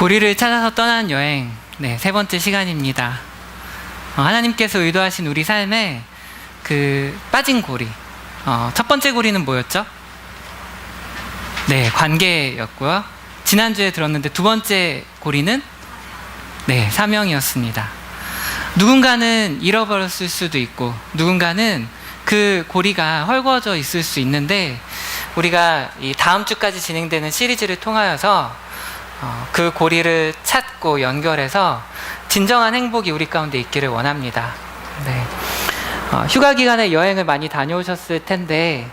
고리를 찾아서 떠나는 여행, 세 번째 시간입니다. 하나님께서 의도하신 우리 삶에 그 빠진 고리, 첫 번째 고리는 뭐였죠? 관계였고요. 지난주에 들었는데 두 번째 고리는 사명이었습니다. 누군가는 잃어버렸을 수도 있고 누군가는 그 고리가 헐거워져 있을 수 있는데, 우리가 이 다음 주까지 진행되는 시리즈를 통하여서 그 고리를 찾고 연결해서 진정한 행복이 우리 가운데 있기를 원합니다. 휴가 기간에 여행을 많이 다녀오셨을 텐데,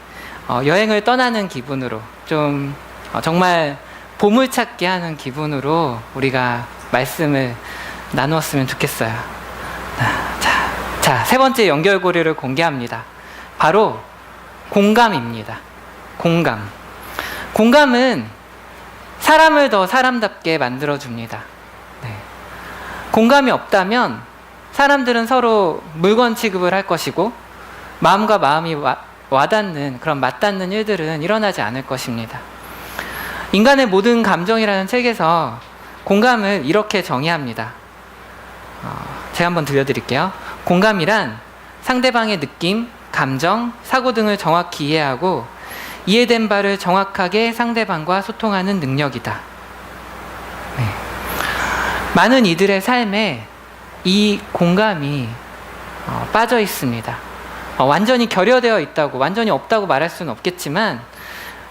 여행을 떠나는 기분으로 좀 정말 보물찾기 하는 기분으로 우리가 말씀을 나누었으면 좋겠어요. 자, 세 번째 연결고리를 공개합니다. 바로 공감입니다. 공감은 사람을 더 사람답게 만들어줍니다. 공감이 없다면 사람들은 서로 물건 취급을 할 것이고, 마음과 마음이 와닿는, 그런 맞닿는 일들은 일어나지 않을 것입니다. 인간의 모든 감정이라는 책에서 공감을 이렇게 정의합니다. 제가 한번 들려드릴게요. 공감이란 상대방의 느낌, 감정, 사고 등을 정확히 이해하고 이해된 바를 정확하게 상대방과 소통하는 능력이다. 많은 이들의 삶에 이 공감이 빠져 있습니다. 완전히 결여되어 있다고, 완전히 없다고 말할 수는 없겠지만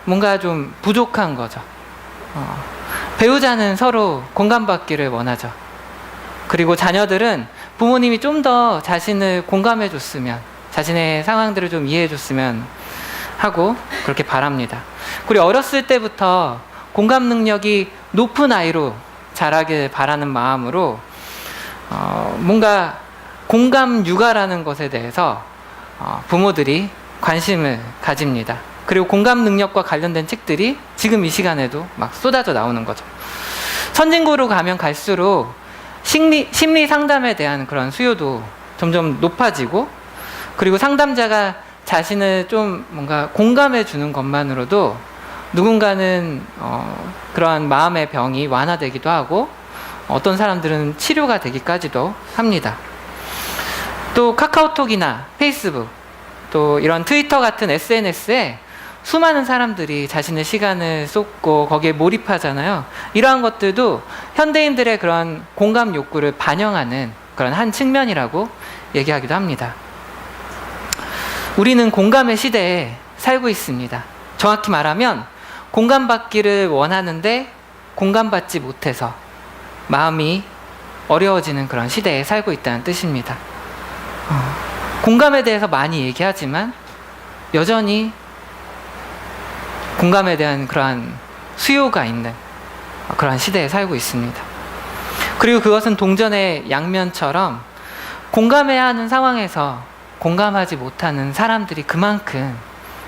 뭔가 좀 부족한 거죠. 배우자는 서로 공감받기를 원하죠. 그리고 자녀들은 부모님이 좀 더 자신을 공감해 줬으면, 자신의 상황들을 좀 이해해 줬으면 하고 그렇게 바랍니다. 그리고 어렸을 때부터 공감 능력이 높은 아이로 자라길 바라는 마음으로 뭔가 공감 육아라는 것에 대해서 부모들이 관심을 가집니다. 그리고 공감 능력과 관련된 책들이 지금 이 시간에도 막 쏟아져 나오는 거죠. 선진국으로 가면 갈수록 심리 상담에 대한 그런 수요도 점점 높아지고, 그리고 상담자가 자신을 좀 뭔가 공감해 주는 것만으로도 누군가는 그러한 마음의 병이 완화되기도 하고, 어떤 사람들은 치료가 되기까지도 합니다. 또 카카오톡이나 페이스북, 또 이런 트위터 같은 SNS에 수많은 사람들이 자신의 시간을 쏟고 거기에 몰입하잖아요. 이러한 것들도 현대인들의 그런 공감 욕구를 반영하는 그런 한 측면이라고 얘기하기도 합니다. 우리는 공감의 시대에 살고 있습니다. 정확히 말하면 공감받기를 원하는데 공감받지 못해서 마음이 어려워지는 그런 시대에 살고 있다는 뜻입니다. 공감에 대해서 많이 얘기하지만 여전히 공감에 대한 그러한 수요가 있는 그러한 시대에 살고 있습니다. 그리고 그것은 동전의 양면처럼 공감해야 하는 상황에서 공감하지 못하는 사람들이 그만큼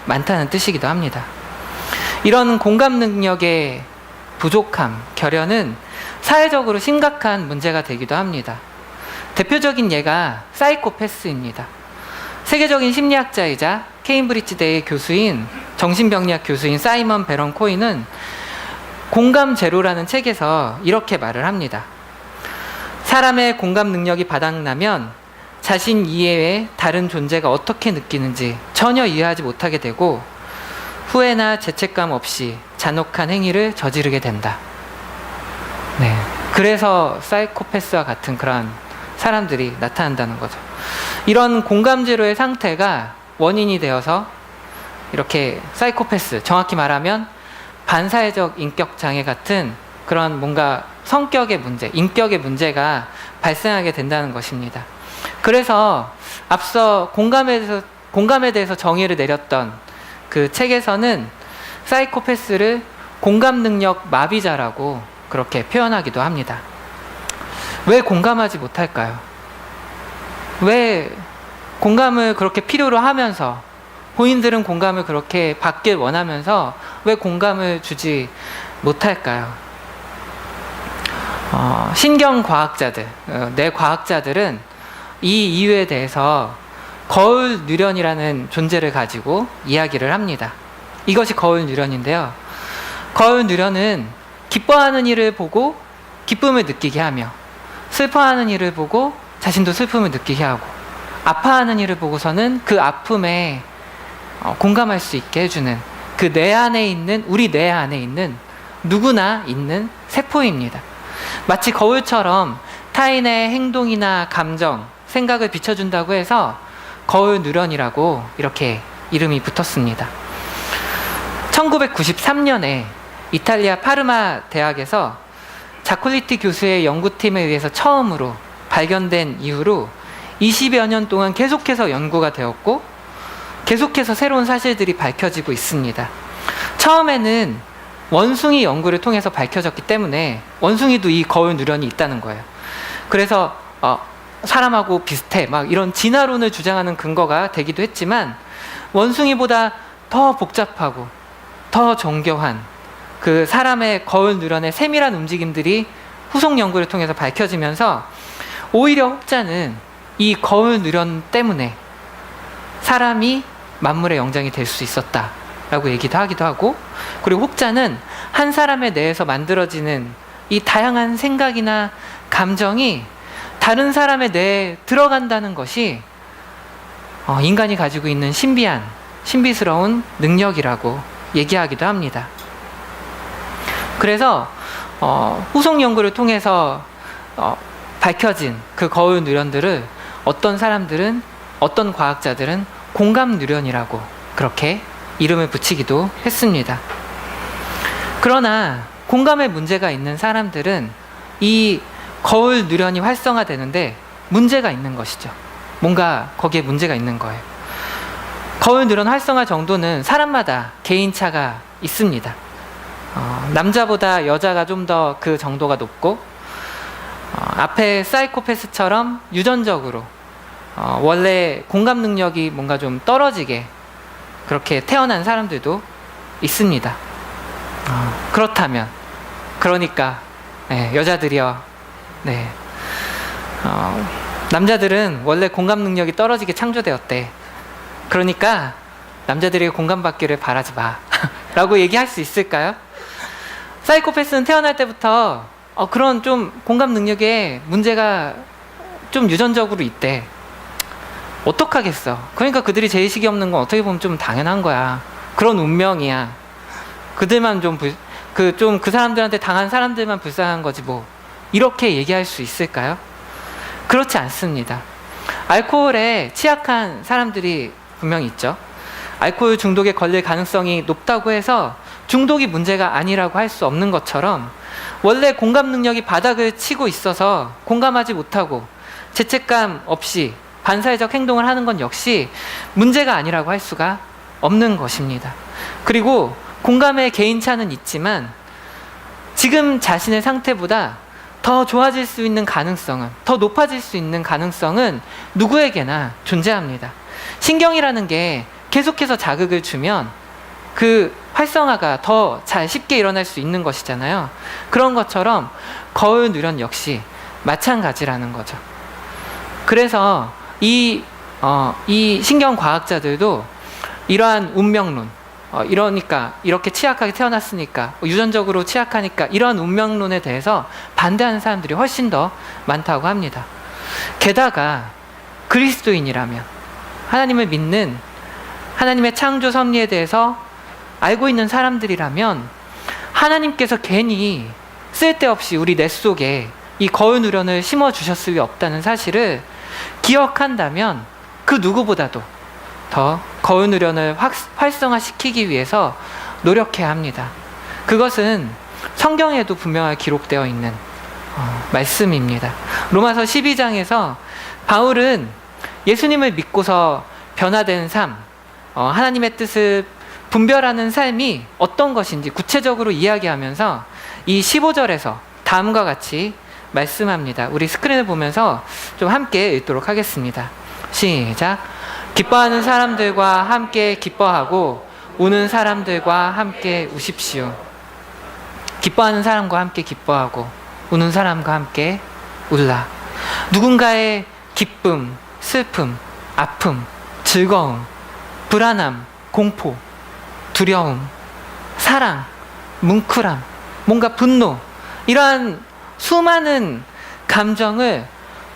많다는 뜻이기도 합니다. 이런 공감 능력의 부족함, 결여는 사회적으로 심각한 문제가 되기도 합니다. 대표적인 예가 사이코패스입니다. 세계적인 심리학자이자 케임브리지대의 교수인, 정신병리학 교수인 사이먼 베런 코인은 공감 제로라는 책에서 이렇게 말을 합니다. 사람의 공감 능력이 바닥나면 자신 이외의 다른 존재가 어떻게 느끼는지 전혀 이해하지 못하게 되고, 후회나 죄책감 없이 잔혹한 행위를 저지르게 된다. 그래서 사이코패스와 같은 그런 사람들이 나타난다는 거죠. 이런 공감제로의 상태가 원인이 되어서 이렇게 사이코패스, 정확히 말하면 반사회적 인격장애 같은 그런 뭔가 성격의 문제, 인격의 문제가 발생하게 된다는 것입니다. 그래서 앞서 공감에 대해서 정의를 내렸던 그 책에서는 사이코패스를 공감 능력 마비자라고 그렇게 표현하기도 합니다. 왜 공감하지 못할까요? 왜 공감을 그렇게 필요로 하면서, 본인들은 공감을 그렇게 받길 원하면서 왜 공감을 주지 못할까요? 신경과학자들, 뇌과학자들은 이 이유에 대해서 거울 뉴런이라는 존재를 가지고 이야기를 합니다. 이것이 거울 뉴런인데요. 거울 뉴런은 기뻐하는 일을 보고 기쁨을 느끼게 하며, 슬퍼하는 이를 보고 자신도 슬픔을 느끼게 하고, 아파하는 이를 보고서는 그 아픔에 공감할 수 있게 해주는, 그 내 안에 있는, 우리 내 안에 있는 누구나 있는 세포입니다. 마치 거울처럼 타인의 행동이나 감정, 생각을 비춰준다고 해서 거울 누런이라고 이렇게 이름이 붙었습니다. 1993년에 이탈리아 파르마 대학에서 자콜리티 교수의 연구팀에 의해서 처음으로 발견된 이후로 20여 년 동안 계속해서 연구가 되었고, 계속해서 새로운 사실들이 밝혀지고 있습니다. 처음에는 원숭이 연구를 통해서 밝혀졌기 때문에 원숭이도 이 거울 누런이 있다는 거예요. 그래서 사람하고 비슷해 막 이런 진화론을 주장하는 근거가 되기도 했지만, 원숭이보다 더 복잡하고 더 정교한 그 사람의 거울 누런의 세밀한 움직임들이 후속 연구를 통해서 밝혀지면서 오히려 혹자는 이 거울 누런 때문에 사람이 만물의 영장이 될 수 있었다라고 얘기도 하기도 하고, 그리고 혹자는 한 사람의 뇌에서 만들어지는 이 다양한 생각이나 감정이 다른 사람의 뇌에 들어간다는 것이 인간이 가지고 있는 신비스러운 능력이라고 얘기하기도 합니다. 그래서 후속 연구를 통해서 밝혀진 그 거울 누런들을 어떤 사람들은, 어떤 과학자들은 공감 누런이라고 그렇게 이름을 붙이기도 했습니다. 그러나 공감에 문제가 있는 사람들은 이 거울 누런이 활성화되는데 문제가 있는 것이죠. 뭔가 거기에 문제가 있는 거예요. 거울 누런 활성화 정도는 사람마다 개인차가 있습니다. 남자보다 여자가 좀 더 그 정도가 높고, 앞에 사이코패스처럼 유전적으로 원래 공감 능력이 뭔가 좀 떨어지게 그렇게 태어난 사람들도 있습니다. 그렇다면, 그러니까 여자들이요, 남자들은 원래 공감 능력이 떨어지게 창조되었대. 그러니까 남자들에게 공감받기를 바라지 마 라고 얘기할 수 있을까요? 사이코패스는 태어날 때부터 그런 좀 공감 능력에 문제가 좀 유전적으로 있대. 어떡하겠어. 그러니까 그들이 제의식이 없는 건 어떻게 보면 좀 당연한 거야. 그런 운명이야. 그들만 그 사람들한테 당한 사람들만 불쌍한 거지 뭐. 이렇게 얘기할 수 있을까요? 그렇지 않습니다. 알코올에 취약한 사람들이 분명히 있죠. 알코올 중독에 걸릴 가능성이 높다고 해서 중독이 문제가 아니라고 할 수 없는 것처럼, 원래 공감 능력이 바닥을 치고 있어서 공감하지 못하고 죄책감 없이 반사회적 행동을 하는 건 역시 문제가 아니라고 할 수가 없는 것입니다. 그리고 공감의 개인차는 있지만 지금 자신의 상태보다 더 좋아질 수 있는 가능성은, 더 높아질 수 있는 가능성은 누구에게나 존재합니다. 신경이라는 게 계속해서 자극을 주면 그 활성화가 더 잘 쉽게 일어날 수 있는 것이잖아요. 그런 것처럼 거울 누런 역시 마찬가지라는 거죠. 그래서 이 신경과학자들도 이러한 운명론, 이러니까 이렇게 취약하게 태어났으니까, 유전적으로 취약하니까, 이러한 운명론에 대해서 반대하는 사람들이 훨씬 더 많다고 합니다. 게다가 그리스도인이라면, 하나님을 믿는, 하나님의 창조 섭리에 대해서 알고 있는 사람들이라면, 하나님께서 괜히 쓸데없이 우리 뇌 속에 이 거울 누런을 심어주셨을 리 없다는 사실을 기억한다면 그 누구보다도 더 거울 누런을 활성화시키기 위해서 노력해야 합니다. 그것은 성경에도 분명하게 기록되어 있는 말씀입니다. 로마서 12장에서 바울은 예수님을 믿고서 변화된 삶, 하나님의 뜻을 분별하는 삶이 어떤 것인지 구체적으로 이야기하면서 이 15절에서 다음과 같이 말씀합니다. 우리 스크린을 보면서 좀 함께 읽도록 하겠습니다. 시작. 기뻐하는 사람들과 함께 기뻐하고 우는 사람들과 함께 우십시오. 기뻐하는 사람과 함께 기뻐하고 우는 사람과 함께 울라. 누군가의 기쁨, 슬픔, 아픔, 즐거움, 불안함, 공포, 두려움, 사랑, 뭉클함, 뭔가 분노, 이러한 수많은 감정을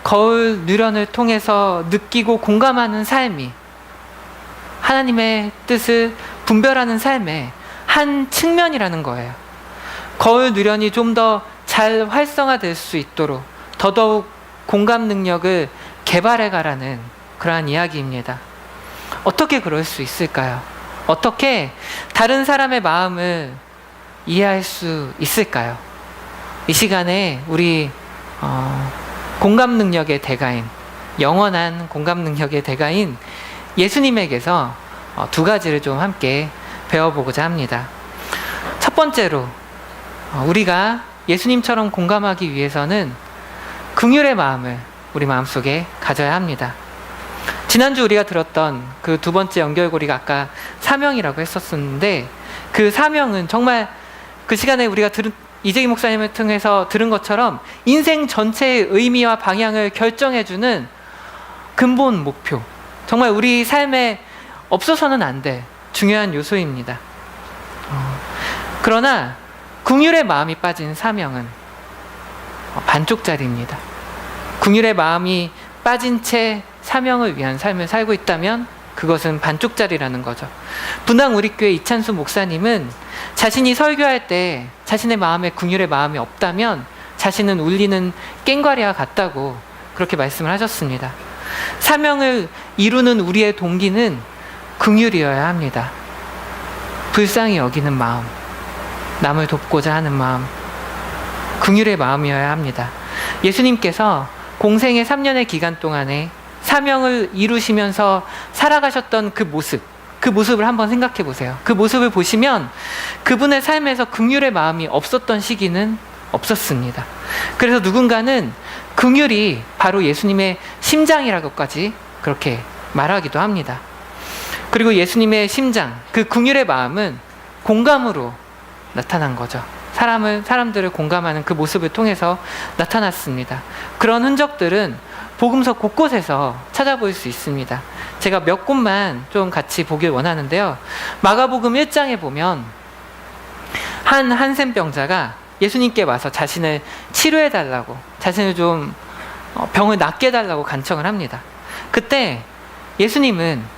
거울 누련을 통해서 느끼고 공감하는 삶이 하나님의 뜻을 분별하는 삶의 한 측면이라는 거예요. 거울 누련이 좀 더 잘 활성화될 수 있도록 더더욱 공감 능력을 개발해 가라는 그러한 이야기입니다. 어떻게 그럴 수 있을까요? 어떻게 다른 사람의 마음을 이해할 수 있을까요? 이 시간에 우리 공감 능력의 대가인, 영원한 공감 능력의 대가인 예수님에게서 두 가지를 좀 함께 배워보고자 합니다. 첫 번째로 우리가 예수님처럼 공감하기 위해서는 긍휼의 마음을 우리 마음속에 가져야 합니다. 지난주 우리가 들었던 그 두 번째 연결고리가 아까 사명이라고 했었는데, 그 사명은 정말 그 시간에 우리가 이재기 목사님을 통해서 들은 것처럼 인생 전체의 의미와 방향을 결정해주는 근본 목표, 정말 우리 삶에 없어서는 안 될 중요한 요소입니다. 그러나 긍휼의 마음이 빠진 사명은 반쪽짜리입니다. 긍휼의 마음이 빠진 채 사명을 위한 삶을 살고 있다면 그것은 반쪽짜리라는 거죠. 분당 우리교회 이찬수 목사님은 자신이 설교할 때 자신의 마음에 긍휼의 마음이 없다면 자신은 울리는 꽹과리와 같다고 그렇게 말씀을 하셨습니다. 사명을 이루는 우리의 동기는 긍휼이어야 합니다. 불쌍히 여기는 마음, 남을 돕고자 하는 마음, 긍휼의 마음이어야 합니다. 예수님께서 공생의 3년의 기간 동안에 사명을 이루시면서 살아가셨던 그 모습을 한번 생각해 보세요. 그 모습을 보시면 그분의 삶에서 긍휼의 마음이 없었던 시기는 없었습니다. 그래서 누군가는 긍휼이 바로 예수님의 심장이라고까지 그렇게 말하기도 합니다. 그리고 예수님의 심장, 그 긍휼의 마음은 공감으로 나타난 거죠. 사람들을 공감하는 그 모습을 통해서 나타났습니다. 그런 흔적들은 복음서 곳곳에서 찾아볼 수 있습니다. 제가 몇 곳만 좀 같이 보길 원하는데요. 마가복음 1장에 보면 한 한센병자가 예수님께 와서 자신을 치료해달라고, 자신을 좀 병을 낫게 해달라고 간청을 합니다. 그때 예수님은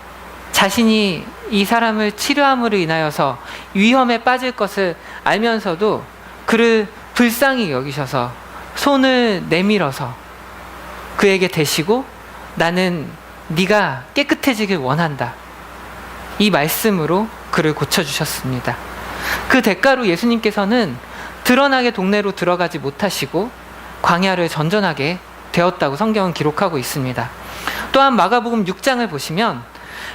자신이 이 사람을 치료함으로 인하여서 위험에 빠질 것을 알면서도 그를 불쌍히 여기셔서 손을 내밀어서 그에게 대시고 나는 네가 깨끗해지길 원한다, 이 말씀으로 그를 고쳐주셨습니다. 그 대가로 예수님께서는 드러나게 동네로 들어가지 못하시고 광야를 전전하게 되었다고 성경은 기록하고 있습니다. 또한 마가복음 6장을 보시면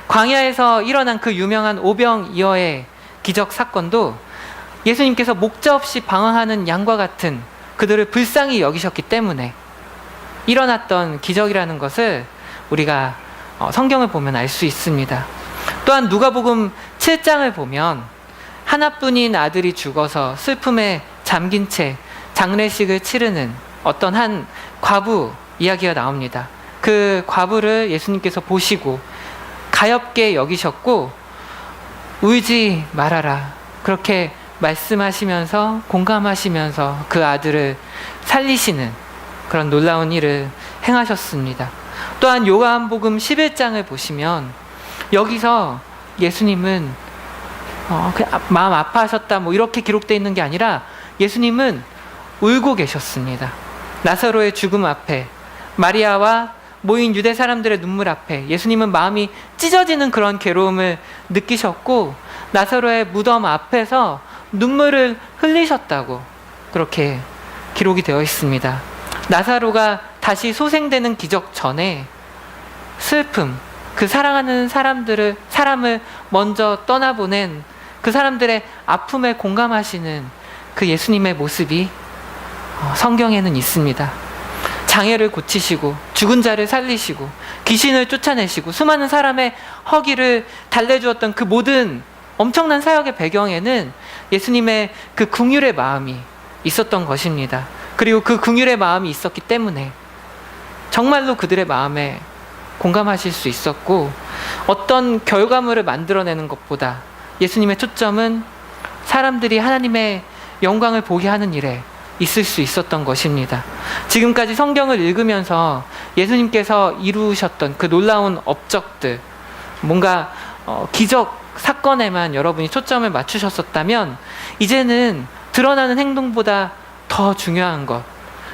광야에서 일어난 그 유명한 오병이어의 기적 사건도 예수님께서 목자 없이 방황하는 양과 같은 그들을 불쌍히 여기셨기 때문에 일어났던 기적이라는 것을 우리가 성경을 보면 알 수 있습니다. 또한 누가복음 7장을 보면 하나뿐인 아들이 죽어서 슬픔에 잠긴 채 장례식을 치르는 어떤 한 과부 이야기가 나옵니다. 그 과부를 예수님께서 보시고 가엾게 여기셨고 울지 말아라, 그렇게 말씀하시면서 공감하시면서 그 아들을 살리시는 그런 놀라운 일을 행하셨습니다. 또한 요한복음 11장을 보시면 여기서 예수님은 마음 아파하셨다 이렇게 기록되어 있는 게 아니라 예수님은 울고 계셨습니다. 나사로의 죽음 앞에, 마리아와 모인 유대 사람들의 눈물 앞에 예수님은 마음이 찢어지는 그런 괴로움을 느끼셨고 나사로의 무덤 앞에서 눈물을 흘리셨다고 그렇게 기록이 되어 있습니다. 나사로가 다시 소생되는 기적 전에 슬픔, 그 사랑하는 사람을 먼저 떠나보낸 그 사람들의 아픔에 공감하시는 그 예수님의 모습이 성경에는 있습니다. 장애를 고치시고 죽은 자를 살리시고 귀신을 쫓아내시고 수많은 사람의 허기를 달래주었던 그 모든 엄청난 사역의 배경에는 예수님의 그 긍휼의 마음이 있었던 것입니다. 그리고 그 긍휼의 마음이 있었기 때문에 정말로 그들의 마음에 공감하실 수 있었고, 어떤 결과물을 만들어내는 것보다 예수님의 초점은 사람들이 하나님의 영광을 보게 하는 일에 있을 수 있었던 것입니다. 지금까지 성경을 읽으면서 예수님께서 이루셨던 그 놀라운 업적들, 뭔가 기적 사건에만 여러분이 초점을 맞추셨었다면 이제는 드러나는 행동보다 더 중요한 것,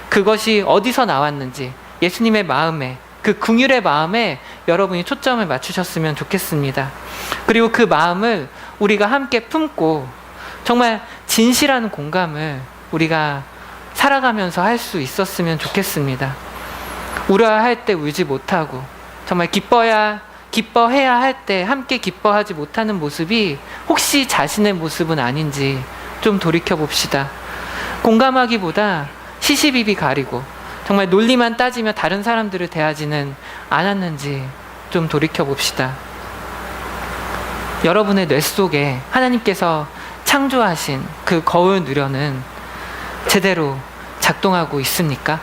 그것이 어디서 나왔는지 예수님의 마음에, 그 긍휼의 마음에 여러분이 초점을 맞추셨으면 좋겠습니다. 그리고 그 마음을 우리가 함께 품고 정말 진실한 공감을 우리가 살아가면서 할 수 있었으면 좋겠습니다. 울어야 할 때 울지 못하고 정말 기뻐해야 할 때 함께 기뻐하지 못하는 모습이 혹시 자신의 모습은 아닌지 좀 돌이켜 봅시다. 공감하기보다 시시비비 가리고 정말 논리만 따지며 다른 사람들을 대하지는 않았는지 좀 돌이켜 봅시다. 여러분의 뇌 속에 하나님께서 창조하신 그 거울 누려는 제대로 작동하고 있습니까?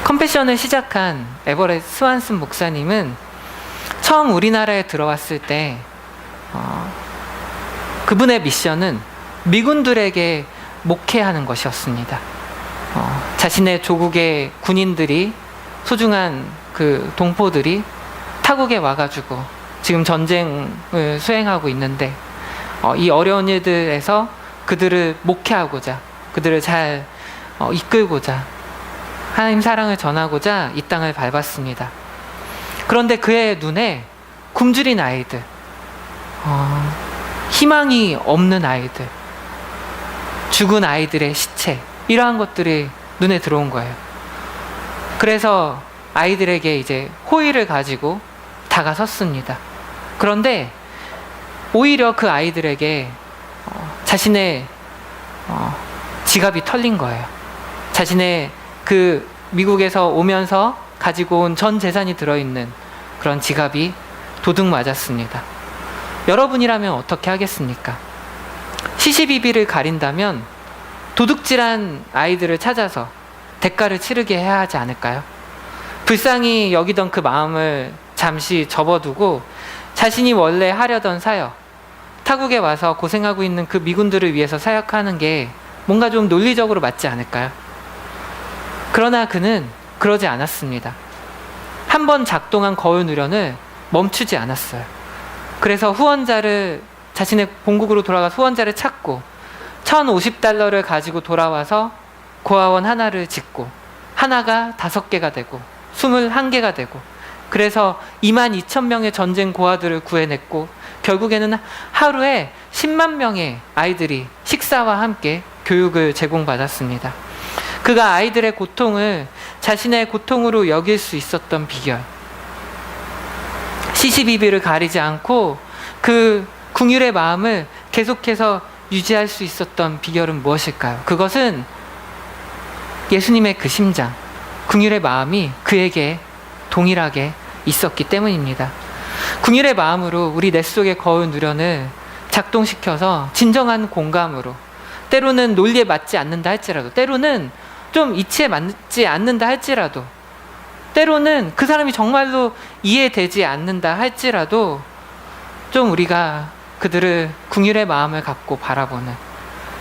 컴패션을 시작한 에버렛 스완슨 목사님은 처음 우리나라에 들어왔을 때 그분의 미션은 미군들에게 목회하는 것이었습니다. 자신의 조국의 군인들이, 소중한 그 동포들이 타국에 와가지고 지금 전쟁을 수행하고 있는데 이 어려운 일들에서 그들을 목회하고자, 그들을 잘 이끌고자, 하나님 사랑을 전하고자 이 땅을 밟았습니다. 그런데 그의 눈에 굶주린 아이들, 희망이 없는 아이들, 죽은 아이들의 시체, 이러한 것들이 눈에 들어온 거예요. 그래서 아이들에게 이제 호의를 가지고 다가섰습니다. 그런데 오히려 그 아이들에게 자신의 지갑이 털린 거예요. 자신의 그 미국에서 오면서 가지고 온 전 재산이 들어있는 그런 지갑이 도둑 맞았습니다. 여러분이라면 어떻게 하겠습니까? 시시비비를 가린다면 도둑질한 아이들을 찾아서 대가를 치르게 해야 하지 않을까요? 불쌍히 여기던 그 마음을 잠시 접어두고 자신이 원래 하려던 사역, 타국에 와서 고생하고 있는 그 미군들을 위해서 사역하는 게 뭔가 좀 논리적으로 맞지 않을까요? 그러나 그는 그러지 않았습니다. 한 번 작동한 거울 누련을 멈추지 않았어요. 그래서 후원자를, 자신의 본국으로 돌아가서 후원자를 찾고 $1,050를 가지고 돌아와서 고아원 하나를 짓고 하나가 5개가 되고 21개가 되고, 그래서 22,000명의 전쟁 고아들을 구해냈고 결국에는 하루에 10만 명의 아이들이 식사와 함께 교육을 제공받았습니다. 그가 아이들의 고통을 자신의 고통으로 여길 수 있었던 비결, 시시비비를 가리지 않고 그 긍휼의 마음을 계속해서 유지할 수 있었던 비결은 무엇일까요? 그것은 예수님의 그 심장, 긍휼의 마음이 그에게 동일하게 있었기 때문입니다. 긍휼의 마음으로 우리 뇌 속의 거울 누련을 작동시켜서 진정한 공감으로, 때로는 논리에 맞지 않는다 할지라도, 때로는 좀 이치에 맞지 않는다 할지라도, 때로는 그 사람이 정말로 이해되지 않는다 할지라도 좀 우리가 그들을 긍휼의 마음을 갖고 바라보는,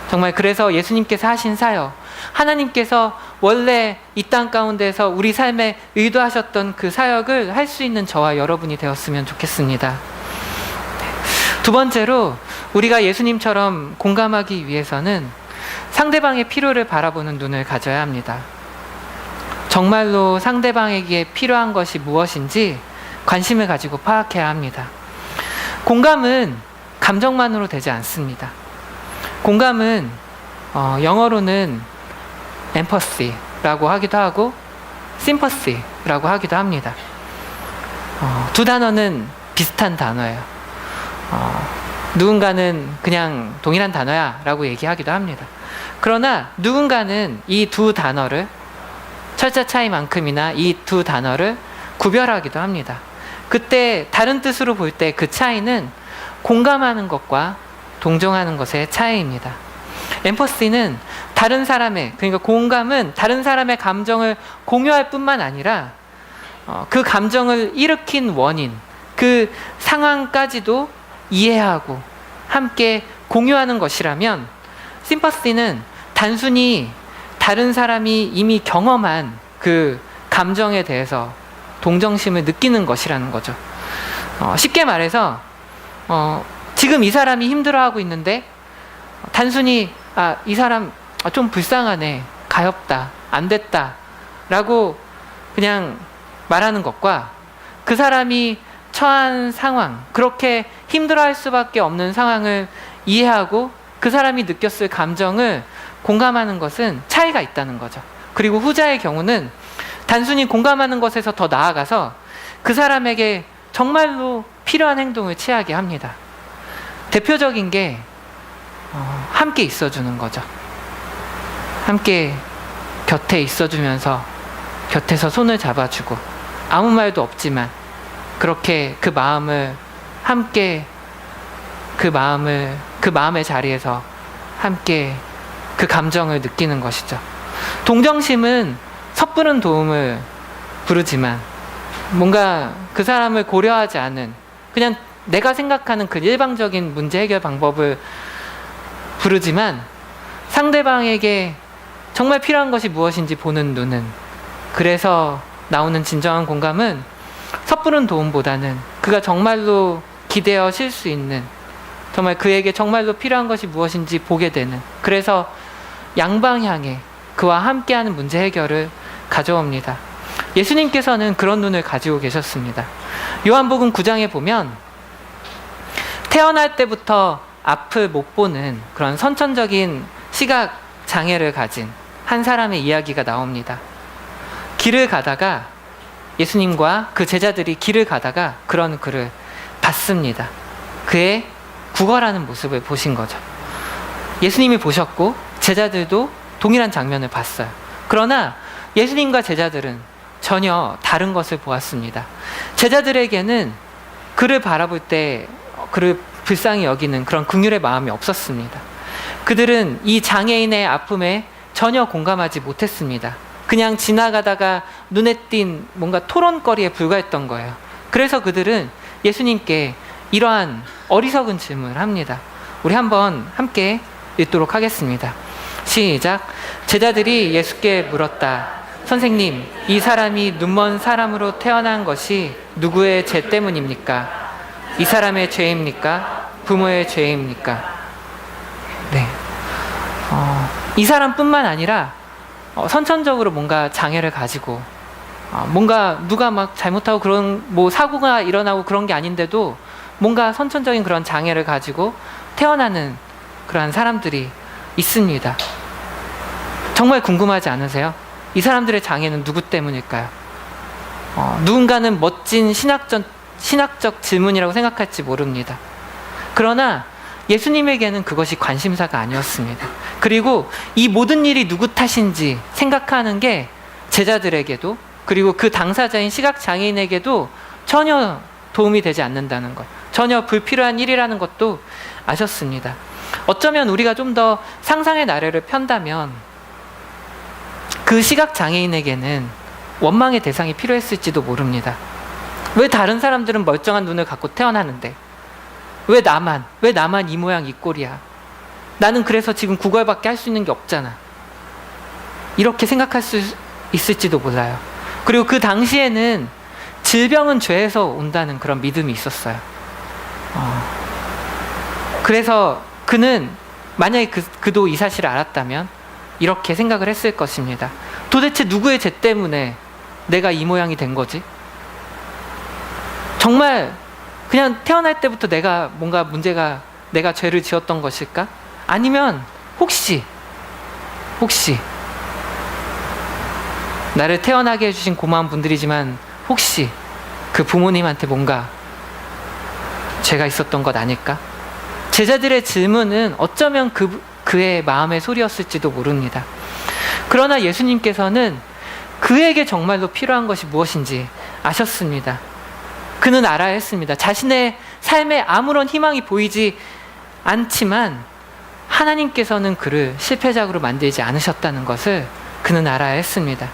정말 그래서 예수님께서 하신 사역, 하나님께서 원래 이 땅 가운데서 우리 삶에 의도하셨던 그 사역을 할 수 있는 저와 여러분이 되었으면 좋겠습니다. 두 번째로, 우리가 예수님처럼 공감하기 위해서는 상대방의 필요를 바라보는 눈을 가져야 합니다. 정말로 상대방에게 필요한 것이 무엇인지 관심을 가지고 파악해야 합니다. 공감은 감정만으로 되지 않습니다. 공감은 영어로는 empathy라고 하기도 하고 sympathy라고 하기도 합니다. 두 단어는 비슷한 단어예요. 누군가는 그냥 동일한 단어야 라고 얘기하기도 합니다. 그러나 누군가는 이 두 단어를, 철자 차이만큼이나 이 두 단어를 구별하기도 합니다. 그때 다른 뜻으로 볼 때 그 차이는 공감하는 것과 동정하는 것의 차이입니다. 엠퍼시는 다른 사람의, 그러니까 공감은 다른 사람의 감정을 공유할 뿐만 아니라 그 감정을 일으킨 원인, 그 상황까지도 이해하고 함께 공유하는 것이라면, 심퍼시는 단순히 다른 사람이 이미 경험한 그 감정에 대해서 동정심을 느끼는 것이라는 거죠. 쉽게 말해서 지금 이 사람이 힘들어하고 있는데 단순히 이 사람 좀 불쌍하네, 가엾다, 안 됐다 라고 그냥 말하는 것과 그 사람이 처한 상황, 그렇게 힘들어할 수밖에 없는 상황을 이해하고 그 사람이 느꼈을 감정을 공감하는 것은 차이가 있다는 거죠. 그리고 후자의 경우는 단순히 공감하는 것에서 더 나아가서 그 사람에게 정말로 필요한 행동을 취하게 합니다. 대표적인 게 함께 있어주는 거죠. 함께 곁에 있어주면서 곁에서 손을 잡아주고 아무 말도 없지만 그렇게 그 마음을 함께 그 마음의 자리에서 함께 그 감정을 느끼는 것이죠. 동정심은 섣부른 도움을 부르지만 뭔가 그 사람을 고려하지 않은 그냥 내가 생각하는 그 일방적인 문제 해결 방법을 부르지만 상대방에게 정말 필요한 것이 무엇인지 보는 눈은, 그래서 나오는 진정한 공감은 섣부른 도움보다는 그가 정말로 기대어 실 수 있는, 정말 그에게 정말로 필요한 것이 무엇인지 보게 되는, 그래서 양방향의 그와 함께하는 문제 해결을 가져옵니다. 예수님께서는 그런 눈을 가지고 계셨습니다. 요한복음 9장에 보면 태어날 때부터 앞을 못 보는 그런 선천적인 시각 장애를 가진 한 사람의 이야기가 나옵니다. 길을 가다가 예수님과 그 제자들이 길을 가다가 그런 그를 봤습니다. 그의 구걸하는 모습을 보신 거죠. 예수님이 보셨고 제자들도 동일한 장면을 봤어요. 그러나 예수님과 제자들은 전혀 다른 것을 보았습니다. 제자들에게는 그를 바라볼 때 그를 불쌍히 여기는 그런 긍휼의 마음이 없었습니다. 그들은 이 장애인의 아픔에 전혀 공감하지 못했습니다. 그냥 지나가다가 눈에 띈 뭔가 토론거리에 불과했던 거예요. 그래서 그들은 예수님께 이러한 어리석은 질문을 합니다. 우리 한번 함께 읽도록 하겠습니다. 시작. 제자들이 예수께 물었다. 선생님, 이 사람이 눈먼 사람으로 태어난 것이 누구의 죄 때문입니까? 이 사람의 죄입니까? 부모의 죄입니까? 네. 이 사람뿐만 아니라 선천적으로 뭔가 장애를 가지고 뭔가 누가 막 잘못하고 그런 뭐 사고가 일어나고 그런 게 아닌데도 뭔가 선천적인 그런 장애를 가지고 태어나는 그러한 사람들이 있습니다. 정말 궁금하지 않으세요? 이 사람들의 장애는 누구 때문일까요? 누군가는 멋진 신학적 질문이라고 생각할지 모릅니다. 그러나 예수님에게는 그것이 관심사가 아니었습니다. 그리고 이 모든 일이 누구 탓인지 생각하는 게 제자들에게도 그리고 그 당사자인 시각장애인에게도 전혀 도움이 되지 않는다는 것, 전혀 불필요한 일이라는 것도 아셨습니다. 어쩌면 우리가 좀 더 상상의 나래를 편다면 그 시각장애인에게는 원망의 대상이 필요했을지도 모릅니다. 왜 다른 사람들은 멀쩡한 눈을 갖고 태어나는데 왜 나만 이 모양 이 꼴이야? 나는 그래서 지금 구걸밖에 할 수 있는 게 없잖아. 이렇게 생각할 수 있을지도 몰라요. 그리고 그 당시에는 질병은 죄에서 온다는 그런 믿음이 있었어요. 그래서 그는 만약에 그도 이 사실을 알았다면 이렇게 생각을 했을 것입니다. 도대체 누구의 죄 때문에 내가 이 모양이 된 거지? 정말 그냥 태어날 때부터 내가 뭔가 문제가 내가 죄를 지었던 것일까? 아니면 혹시 나를 태어나게 해주신 고마운 분들이지만 혹시 그 부모님한테 뭔가 죄가 있었던 것 아닐까? 제자들의 질문은 어쩌면 그의 마음의 소리였을지도 모릅니다. 그러나 예수님께서는 그에게 정말로 필요한 것이 무엇인지 아셨습니다. 그는 알아야 했습니다. 자신의 삶에 아무런 희망이 보이지 않지만 하나님께서는 그를 실패작으로 만들지 않으셨다는 것을 그는 알아야 했습니다.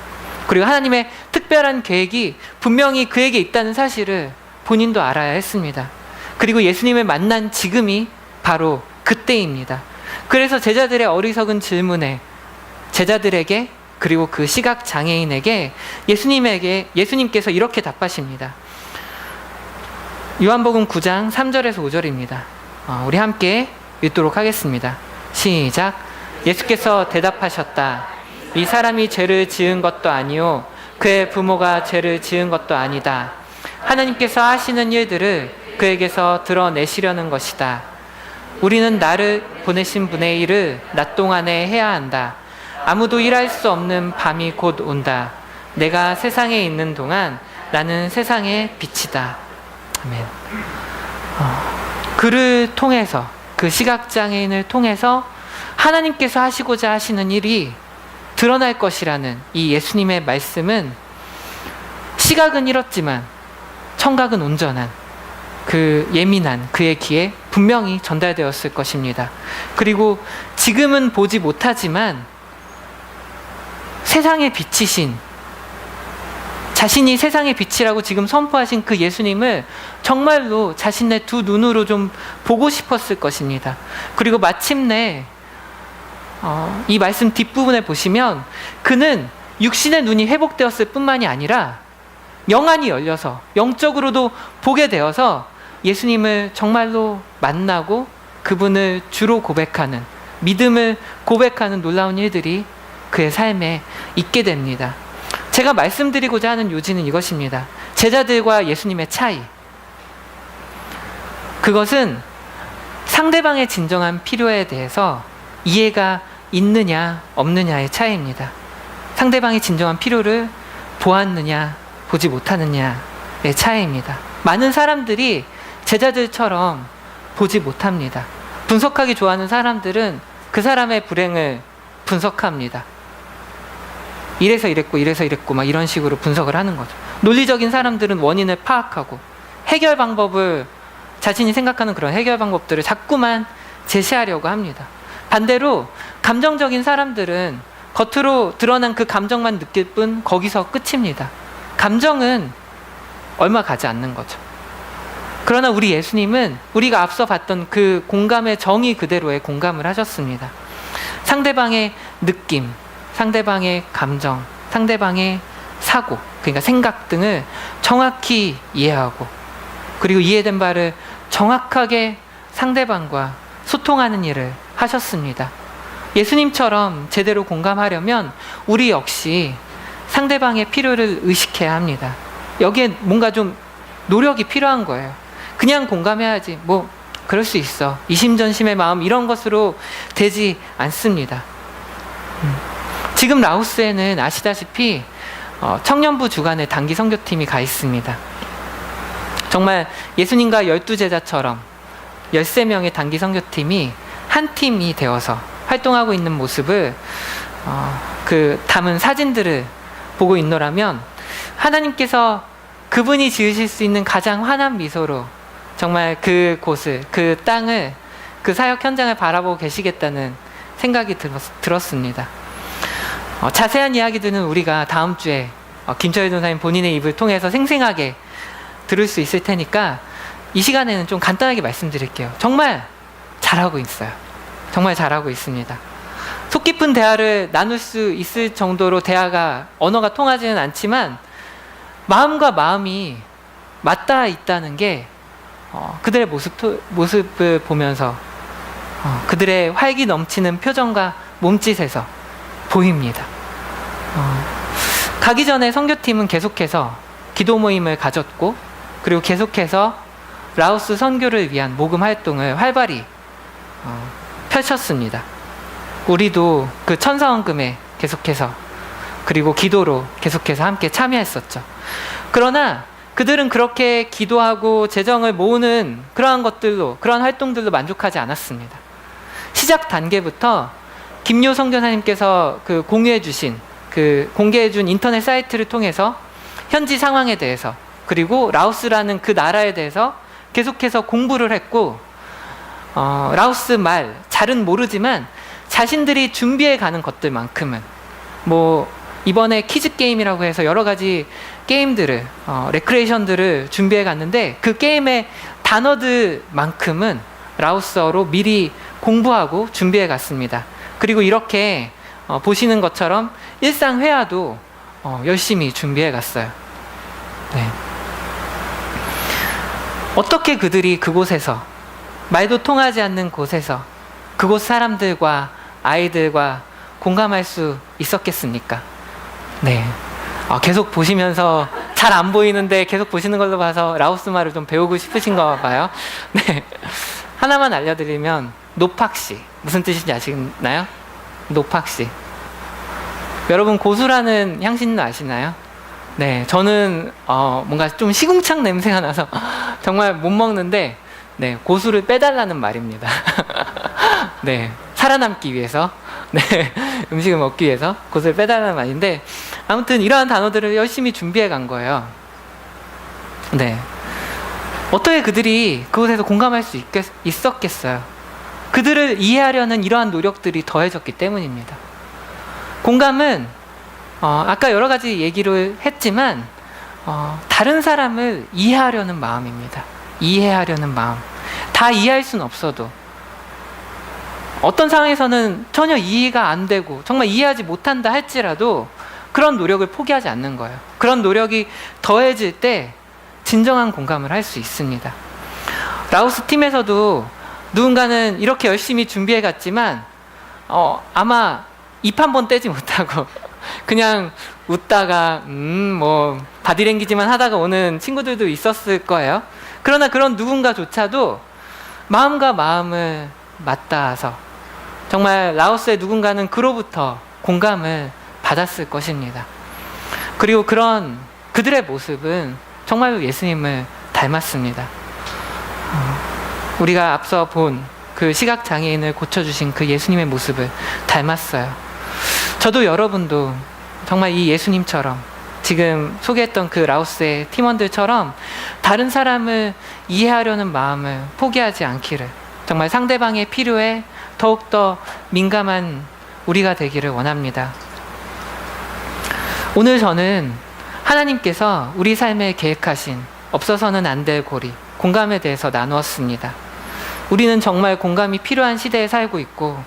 그리고 하나님의 특별한 계획이 분명히 그에게 있다는 사실을 본인도 알아야 했습니다. 그리고 예수님을 만난 지금이 바로 그때입니다. 그래서 제자들의 어리석은 질문에 제자들에게 그리고 그 시각 장애인에게 예수님께서 이렇게 답하십니다. 요한복음 9장 3절에서 5절입니다. 우리 함께 읽도록 하겠습니다. 시작. 예수께서 대답하셨다. 이 사람이 죄를 지은 것도 아니요 그의 부모가 죄를 지은 것도 아니다. 하나님께서 하시는 일들을 그에게서 드러내시려는 것이다. 우리는 나를 보내신 분의 일을 낮 동안에 해야 한다. 아무도 일할 수 없는 밤이 곧 온다. 내가 세상에 있는 동안 나는 세상의 빛이다. 아멘. 그를 통해서, 그 시각장애인을 통해서 하나님께서 하시고자 하시는 일이 드러날 것이라는 이 예수님의 말씀은 시각은 잃었지만 청각은 온전한 그 예민한 그의 귀에 분명히 전달되었을 것입니다. 그리고 지금은 보지 못하지만 세상의 빛이신, 자신이 세상의 빛이라고 지금 선포하신 그 예수님을 정말로 자신의 두 눈으로 좀 보고 싶었을 것입니다. 그리고 마침내 이 말씀 뒷부분에 보시면 그는 육신의 눈이 회복되었을 뿐만이 아니라 영안이 열려서 영적으로도 보게 되어서 예수님을 정말로 만나고 그분을 주로 고백하는, 믿음을 고백하는 놀라운 일들이 그의 삶에 있게 됩니다. 제가 말씀드리고자 하는 요지는 이것입니다. 제자들과 예수님의 차이. 그것은 상대방의 진정한 필요에 대해서 이해가 있느냐 없느냐의 차이입니다. 상대방의 진정한 필요를 보았느냐 보지 못하느냐의 차이입니다. 많은 사람들이 제자들처럼 보지 못합니다. 분석하기 좋아하는 사람들은 그 사람의 불행을 분석합니다. 이래서 이랬고 막 이런 식으로 분석을 하는 거죠. 논리적인 사람들은 원인을 파악하고 해결 방법을, 자신이 생각하는 그런 해결 방법들을 자꾸만 제시하려고 합니다. 반대로 감정적인 사람들은 겉으로 드러난 그 감정만 느낄 뿐 거기서 끝입니다. 감정은 얼마 가지 않는 거죠. 그러나 우리 예수님은 우리가 앞서 봤던 그 공감의 정의 그대로의 공감을 하셨습니다. 상대방의 느낌, 상대방의 감정, 상대방의 사고, 그러니까 생각 등을 정확히 이해하고, 그리고 이해된 바를 정확하게 상대방과 소통하는 일을 하셨습니다. 예수님처럼 제대로 공감하려면 우리 역시 상대방의 필요를 의식해야 합니다. 여기에 뭔가 좀 노력이 필요한 거예요. 그냥 공감해야지, 뭐 그럴 수 있어, 이심전심의 마음, 이런 것으로 되지 않습니다. 지금 라오스에는 아시다시피 청년부 주관의 단기 선교팀이 가 있습니다. 정말 예수님과 12제자처럼 13명의 단기 선교팀이 한 팀이 되어서 활동하고 있는 모습을 그 담은 사진들을 보고 있노라면, 하나님께서 그분이 지으실 수 있는 가장 환한 미소로 정말 그 곳을, 그 땅을, 그 사역 현장을 바라보고 계시겠다는 생각이 들었습니다. 자세한 이야기들은 우리가 다음 주에 김철희 전사님 본인의 입을 통해서 생생하게 들을 수 있을 테니까 이 시간에는 좀 간단하게 말씀드릴게요. 정말 잘하고 있어요. 정말 잘하고 있습니다. 속 깊은 대화를 나눌 수 있을 정도로 언어가 통하지는 않지만 마음과 마음이 맞닿아 있다는 게 그들의 모습을 보면서 그들의 활기 넘치는 표정과 몸짓에서 보입니다. 가기 전에 선교팀은 계속해서 기도 모임을 가졌고, 그리고 계속해서 라오스 선교를 위한 모금 활동을 활발히 펼쳤습니다. 우리도 그 천사원금에 계속해서, 그리고 기도로 계속해서 함께 참여했었죠. 그러나 그들은 그렇게 기도하고 재정을 모으는 그러한 활동들로 만족하지 않았습니다. 시작 단계부터 김요 선교사님께서 그 공유해주신, 그 공개해준 인터넷 사이트를 통해서 현지 상황에 대해서, 그리고 라오스라는 그 나라에 대해서 계속해서 공부를 했고, 라오스 말 잘은 모르지만 자신들이 준비해 가는 것들만큼은, 뭐 이번에 퀴즈 게임이라고 해서 여러 가지 게임들을, 레크레이션들을 준비해 갔는데, 그 게임의 단어들만큼은 라오스어로 미리 공부하고 준비해 갔습니다. 그리고 이렇게 보시는 것처럼 일상 회화도 열심히 준비해 갔어요. 네. 어떻게 그들이 그곳에서, 말도 통하지 않는 곳에서 그곳 사람들과 아이들과 공감할 수 있었겠습니까? 네. 계속 보시면서 잘 안 보이는데 계속 보시는 걸로 봐서 라오스 말을 좀 배우고 싶으신가 봐요. 네. 하나만 알려드리면 노팍시, 무슨 뜻인지 아시나요? 노팍시. 여러분 고수라는 향신료 아시나요? 네, 저는 뭔가 좀 시궁창 냄새가 나서 정말 못 먹는데, 네, 고수를 빼달라는 말입니다. 네, 살아남기 위해서, 네, 음식을 먹기 위해서 고수를 빼달라는 말인데, 아무튼 이러한 단어들을 열심히 준비해 간 거예요. 네, 어떻게 그들이 그곳에서 공감할 수 있었겠어요? 그들을 이해하려는 이러한 노력들이 더해졌기 때문입니다. 공감은 아까 여러 가지 얘기를 했지만 다른 사람을 이해하려는 마음입니다. 이해하려는 마음. 다 이해할 수는 없어도 어떤 상황에서는 전혀 이해가 안 되고 정말 이해하지 못한다 할지라도 그런 노력을 포기하지 않는 거예요. 그런 노력이 더해질 때 진정한 공감을 할 수 있습니다. 라오스 팀에서도 누군가는 이렇게 열심히 준비해 갔지만 아마 입 한 번 떼지 못하고 그냥 웃다가 뭐 바디랭귀지만 하다가 오는 친구들도 있었을 거예요. 그러나 그런 누군가조차도 마음과 마음을 맞닿아서 정말 라오스의 누군가는 그로부터 공감을 받았을 것입니다. 그리고 그런 그들의 모습은 정말로 예수님을 닮았습니다. 우리가 앞서 본 그 시각장애인을 고쳐주신 그 예수님의 모습을 닮았어요. 저도 여러분도 정말 이 예수님처럼 지금 소개했던 그 라오스의 팀원들처럼 다른 사람을 이해하려는 마음을 포기하지 않기를, 정말 상대방의 필요에 더욱더 민감한 우리가 되기를 원합니다. 오늘 저는 하나님께서 우리 삶에 계획하신 없어서는 안 될 고리, 공감에 대해서 나누었습니다. 우리는 정말 공감이 필요한 시대에 살고 있고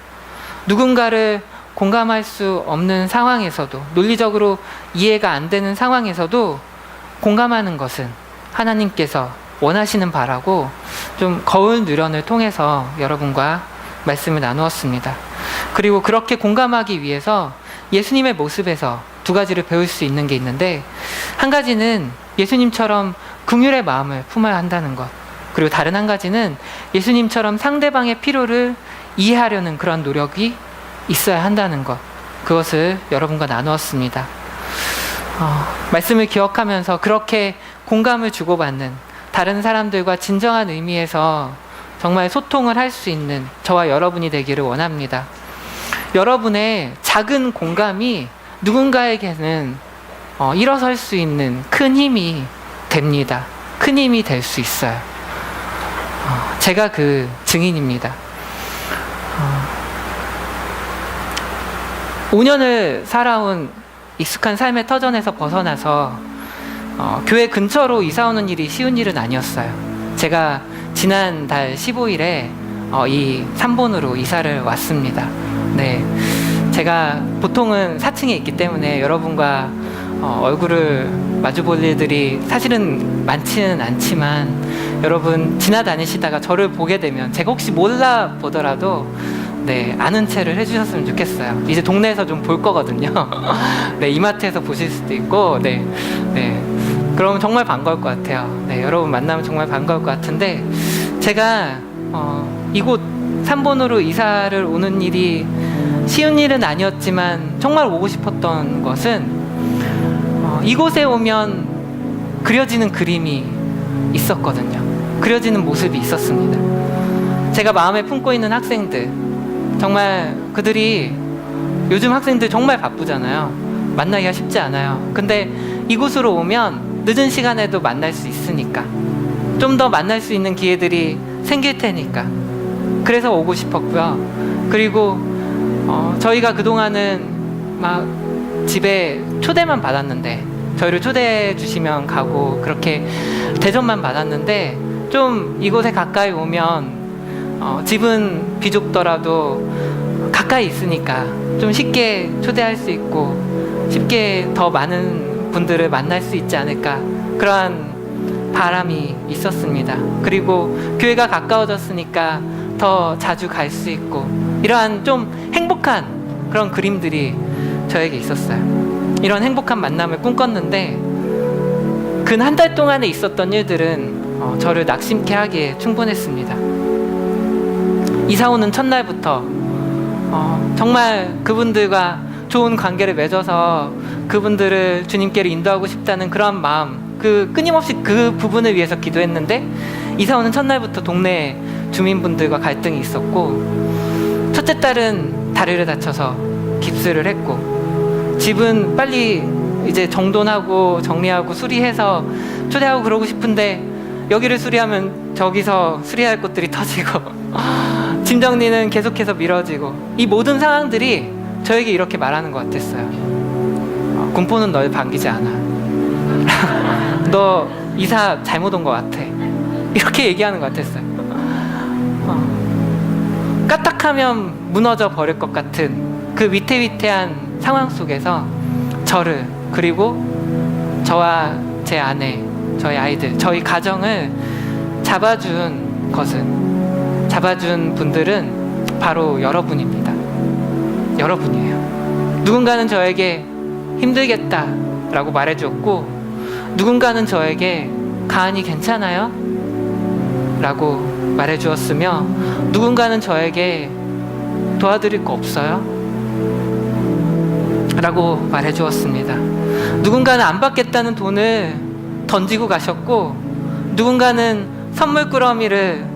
누군가를 공감할 수 없는 상황에서도, 논리적으로 이해가 안 되는 상황에서도 공감하는 것은 하나님께서 원하시는 바라고 좀 거울 누련을 통해서 여러분과 말씀을 나누었습니다. 그리고 그렇게 공감하기 위해서 예수님의 모습에서 두 가지를 배울 수 있는 게 있는데, 한 가지는 예수님처럼 긍휼의 마음을 품어야 한다는 것, 그리고 다른 한 가지는 예수님처럼 상대방의 필요를 이해하려는 그런 노력이 있어야 한다는 것, 그것을 여러분과 나누었습니다. 말씀을 기억하면서 그렇게 공감을 주고받는, 다른 사람들과 진정한 의미에서 정말 소통을 할 수 있는 저와 여러분이 되기를 원합니다. 여러분의 작은 공감이 누군가에게는 일어설 수 있는 큰 힘이 됩니다. 큰 힘이 될 수 있어요. 제가 그 증인입니다. 5년을 살아온 익숙한 삶의 터전에서 벗어나서 교회 근처로 이사 오는 일이 쉬운 일은 아니었어요. 제가 지난달 15일에 이 3본으로 이사를 왔습니다. 네, 제가 보통은 4층에 있기 때문에 여러분과 얼굴을 마주 볼 일들이 사실은 많지는 않지만, 여러분 지나다니시다가 저를 보게 되면 제가 혹시 몰라 보더라도 네, 아는 체를 해주셨으면 좋겠어요. 이제 동네에서 좀 볼 거거든요. 네, 이마트에서 보실 수도 있고, 네, 그러면 정말 반가울 것 같아요. 네, 여러분 만나면 정말 반가울 것 같은데, 제가 이곳 3본으로 이사를 오는 일이 쉬운 일은 아니었지만 정말 오고 싶었던 것은 이곳에 오면 그려지는 그림이 있었거든요. 그려지는 모습이 있었습니다. 제가 마음에 품고 있는 학생들, 정말 그들이, 요즘 학생들 정말 바쁘잖아요. 만나기가 쉽지 않아요. 근데 이곳으로 오면 늦은 시간에도 만날 수 있으니까, 좀 더 만날 수 있는 기회들이 생길 테니까, 그래서 오고 싶었고요. 그리고 저희가 그동안은 막 집에 초대만 받았는데, 저희를 초대해 주시면 가고 그렇게 대접만 받았는데, 좀 이곳에 가까이 오면 집은 비좁더라도 가까이 있으니까 좀 쉽게 초대할 수 있고 쉽게 더 많은 분들을 만날 수 있지 않을까, 그러한 바람이 있었습니다. 그리고 교회가 가까워졌으니까 더 자주 갈 수 있고, 이러한 좀 행복한 그런 그림들이 저에게 있었어요. 이런 행복한 만남을 꿈꿨는데 근 한 달 동안에 있었던 일들은 저를 낙심케 하기에 충분했습니다. 이사 오는 첫날부터 정말 그분들과 좋은 관계를 맺어서 그분들을 주님께로 인도하고 싶다는 그런 마음, 끊임없이 그 부분을 위해서 기도했는데, 이사 오는 첫날부터 동네 주민분들과 갈등이 있었고, 첫째 딸은 다리를 다쳐서 깁스를 했고, 집은 빨리 이제 정돈하고 정리하고 수리해서 초대하고 그러고 싶은데 여기를 수리하면 저기서 수리할 것들이 터지고 짐 정리는 계속해서 미뤄지고, 이 모든 상황들이 저에게 이렇게 말하는 것 같았어요. 군포는 널 반기지 않아. 너 이사 잘못 온 것 같아. 이렇게 얘기하는 것 같았어요. 까딱하면 무너져 버릴 것 같은 그 위태위태한 상황 속에서 저를, 그리고 저와 제 아내, 저희 아이들, 저희 가정을 잡아준 것은, 잡아준 분들은 바로 여러분입니다. 여러분이에요. 누군가는 저에게 힘들겠다라고 말해주었고, 누군가는 저에게 가은이 괜찮아요? 라고 말해주었으며, 누군가는 저에게 도와드릴 거 없어요? 라고 말해주었습니다. 누군가는 안 받겠다는 돈을 던지고 가셨고, 누군가는 선물 꾸러미를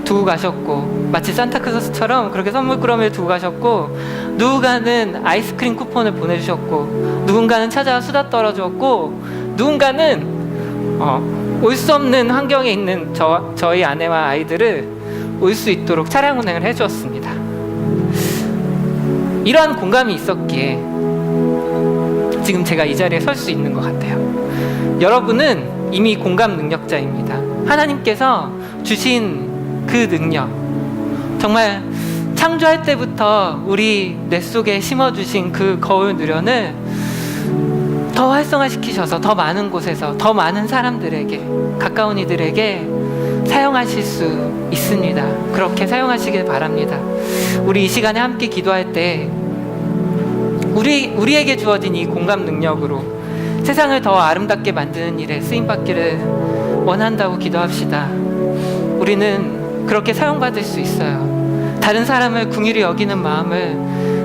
두고 가셨고, 마치 산타클로스처럼 그렇게 선물 꾸러미를 두고 가셨고, 누군가는 아이스크림 쿠폰을 보내주셨고, 누군가는 찾아와 수다 떨어주었고, 누군가는 올 수 없는 환경에 있는 저희 아내와 아이들을 올 수 있도록 차량 운행을 해주었습니다. 이러한 공감이 있었기에 지금 제가 이 자리에 설 수 있는 것 같아요. 여러분은 이미 공감 능력자입니다. 하나님께서 주신 그 능력, 정말 창조할 때부터 우리 뇌 속에 심어주신 그 거울 누련을 더 활성화시키셔서 더 많은 곳에서 더 많은 사람들에게, 가까운 이들에게 사용하실 수 있습니다. 그렇게 사용하시길 바랍니다. 우리 이 시간에 함께 기도할 때 우리에게 주어진 이 공감 능력으로 세상을 더 아름답게 만드는 일에 쓰임받기를 원한다고 기도합시다. 우리는 그렇게 사용받을 수 있어요. 다른 사람을 긍휼히 여기는 마음을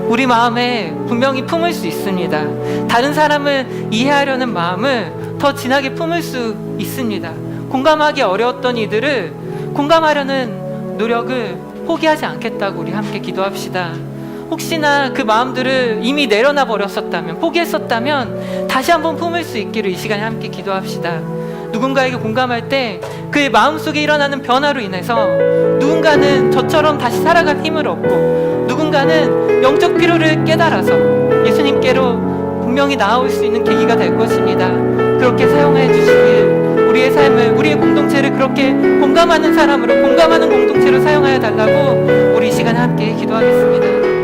우리 마음에 분명히 품을 수 있습니다. 다른 사람을 이해하려는 마음을 더 진하게 품을 수 있습니다. 공감하기 어려웠던 이들을 공감하려는 노력을 포기하지 않겠다고 우리 함께 기도합시다. 혹시나 그 마음들을 이미 내려놔 버렸었다면, 포기했었다면 다시 한번 품을 수 있기를 이 시간에 함께 기도합시다. 누군가에게 공감할 때 그의 마음속에 일어나는 변화로 인해서 누군가는 저처럼 다시 살아갈 힘을 얻고, 누군가는 영적 피로를 깨달아서 예수님께로 분명히 나아올 수 있는 계기가 될 것입니다. 그렇게 사용해 주시길, 우리의 삶을, 우리의 공동체를 그렇게 공감하는 사람으로, 공감하는 공동체로 사용하여 달라고 우리 이 시간에 함께 기도하겠습니다.